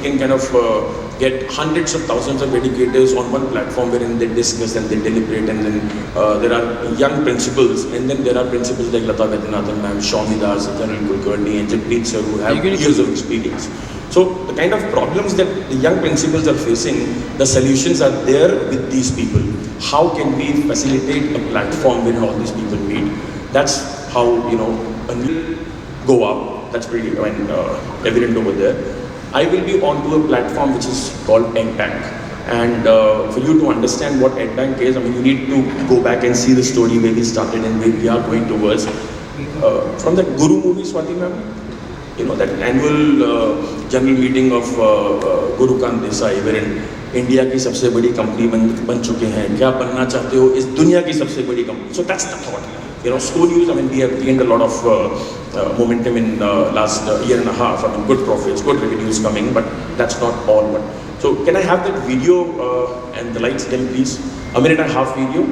can kind of get hundreds of thousands of educators on one platform wherein they discuss and they deliberate, and then there are young principals, and then there are principals like Lata Vaidyanathan ma'am, Shawni Das, General Kulkarni, and Jappreet sir, who have years of experience. So the kind of problems that the young principals are facing, the solutions are there with these people. How can we facilitate a platform where all these people meet? That's how, you know, go up. That's pretty evident over there. I will be onto a platform which is called EdBank. And for you to understand what EdBank is, I mean, you need to go back and see the story where we started and where we are going towards. From the Guru movie, Swati ma'am, you know, that annual general meeting of Guru Kant Desai, wherein India की सबसे बड़ी company बन चुके हैं, क्या बनना चाहते हो इस दुनिया की सबसे बड़ी company. So that's the thought. You know, ScooNews, I mean, we have gained a lot of momentum in last year and a half. I mean, good profits, good revenues coming, but that's not all. But so can I have that video and the lights then, please? A minute and a half video.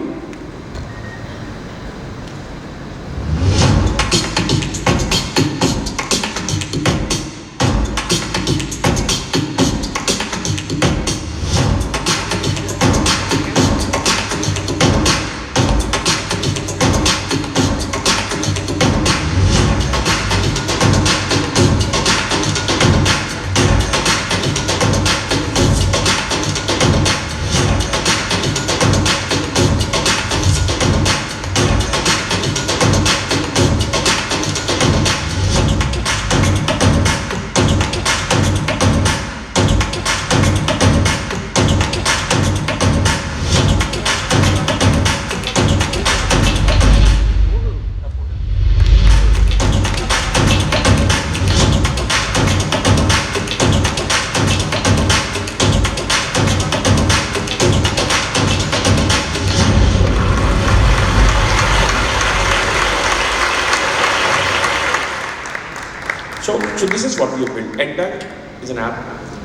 So this is what we have built. EdBank is an app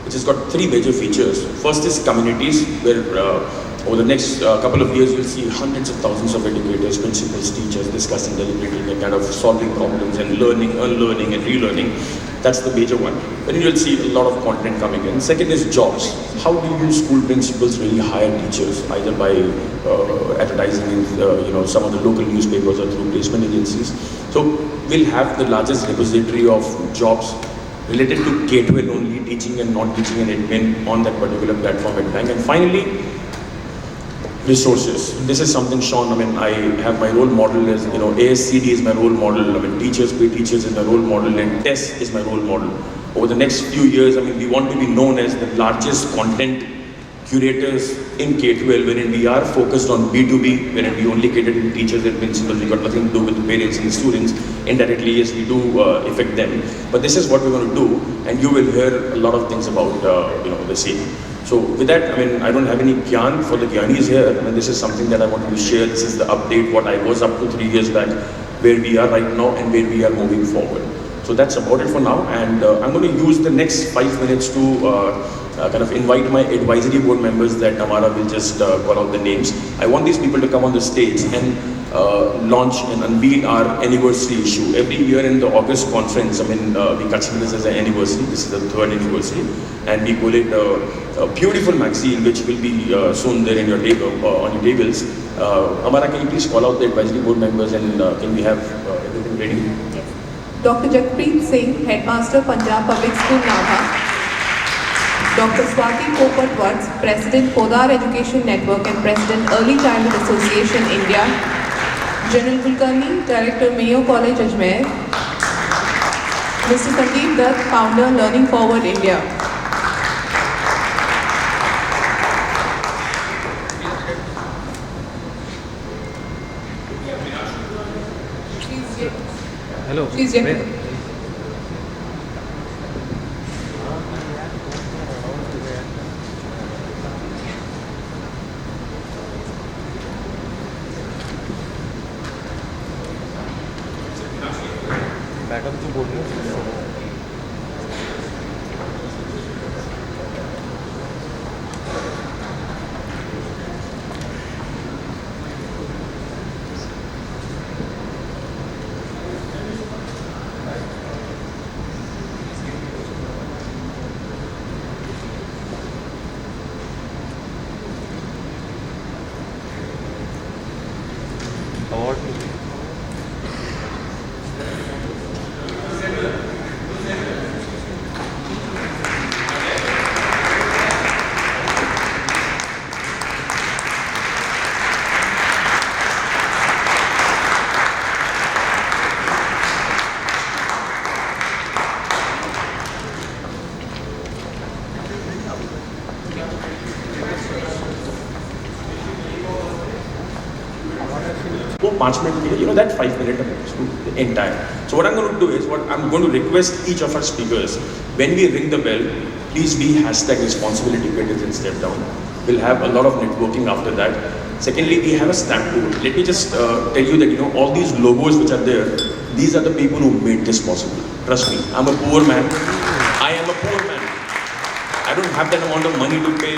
which has got three major features. First is communities, where over the next couple of years you'll see hundreds of thousands of educators, principals, teachers discussing, deliberating, and kind of solving problems and learning, unlearning, and relearning. That's the major one. Then you'll see a lot of content coming in. Second is jobs. How do you school principals really hire teachers, either by advertising in you know, some of the local newspapers or through placement agencies? So we'll have the largest repository of jobs related to K-12 only, teaching and non-teaching and admin on that particular platform at Bank. And finally, resources. This is something, Sean, I mean, I have my role model as, you know, ASCD is my role model, I mean, teachers pay teachers is my role model, and TESS is my role model. Over the next few years, I mean, we want to be known as the largest content curators in K-12, wherein we are focused on B2B, wherein we only cater to teachers and principals. We got nothing to do with the parents and the students. Indirectly, yes, we do affect them. But this is what we're going to do, and you will hear a lot of things about, you know, the same. So with that, I mean, I don't have any gyan for the gyanis here. I mean, this is something that I wanted to share. This is the update, what I was up to 3 years back, where we are right now and where we are moving forward. So that's about it for now, and I'm going to use the next 5 minutes to kind of invite my advisory board members that Tamara will just call out the names. I want these people to come on the stage and launch and unveil our anniversary issue. Every year in the August conference, I mean, we consider this as an anniversary. This is the 3rd anniversary, and we call it a beautiful magazine, which will be soon there in your table, on your tables. Amara, can you please call out the advisory board members, and can we have everything ready? Yes. Dr. Jappreet Singh, Headmaster, Punjab Public School, Nabha. Dr. Swati Popat-Watts, President, Podar Education Network and President, Early Childhood Association, India. General Kulkarni, Director, Mayo College, Ajmer. Mr. Sandeep Dutt, Founder, Learning Forward, India. Hello. Please, yeah. Madam तो बोल रही है 5 minute के लिए, that 5 minute entire. So what I'm going to do is, what I'm going to request each of our speakers, when we ring the bell, please be #responsibility creators and step down. We'll have a lot of networking after that. Secondly, we have a stamp tool. Let me just tell you that, all these logos which are there, these are the people who made this possible. Trust me, I'm a poor man. I am a poor man. I don't have that amount of money to pay,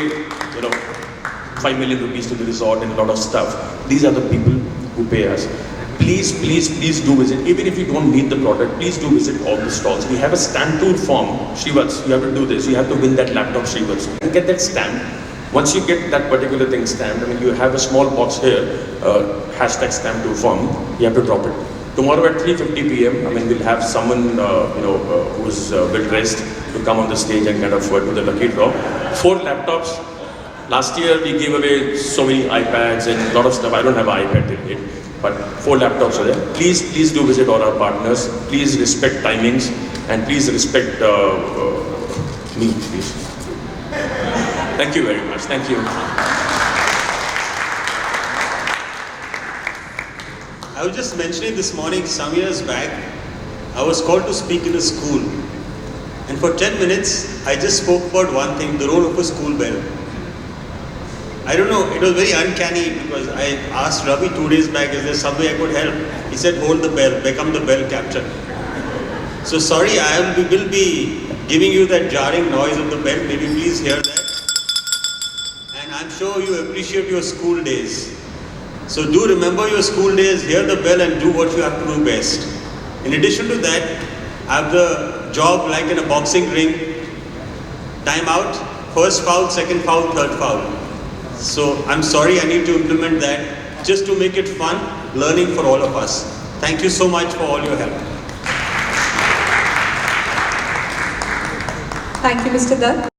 5 million rupees to the resort and a lot of stuff. These are the people who pay us. Please, please, please do visit. Even if you don't need the product, please do visit all the stalls. We have a stamp tool form. Shrivats, you have to do this. You have to win that laptop, Shrivats. And get that stamp. Once you get that particular thing stamped, you have a small box here, #stamp tool form. You have to drop it. Tomorrow at 3:50 p.m., we'll have someone, who's well dressed to come on the stage and kind of do the lucky draw. 4 laptops. Last year we gave away so many iPads and a lot of stuff. I don't have an iPad till date, but 4 laptops are there. Please, please do visit all our partners. Please respect timings and please respect me, please. Thank you very much. Thank you. I was just mentioning this morning, some years back, I was called to speak in a school. And for 10 minutes, I just spoke about one thing, the role of a school bell. I don't know, it was very uncanny because I asked Ravi 2 days back, is there some way I could help? He said, hold the bell, become the bell captain. So sorry, we will be giving you that jarring noise of the bell. Maybe please hear that. And I'm sure you appreciate your school days. So do remember your school days, hear the bell and do what you have to do best. In addition to that, I have the job like in a boxing ring. Time out, first foul, second foul, third foul. So I'm sorry, I need to implement that just to make it fun, learning for all of us. Thank you so much for all your help. Thank you, Mr. Dutt.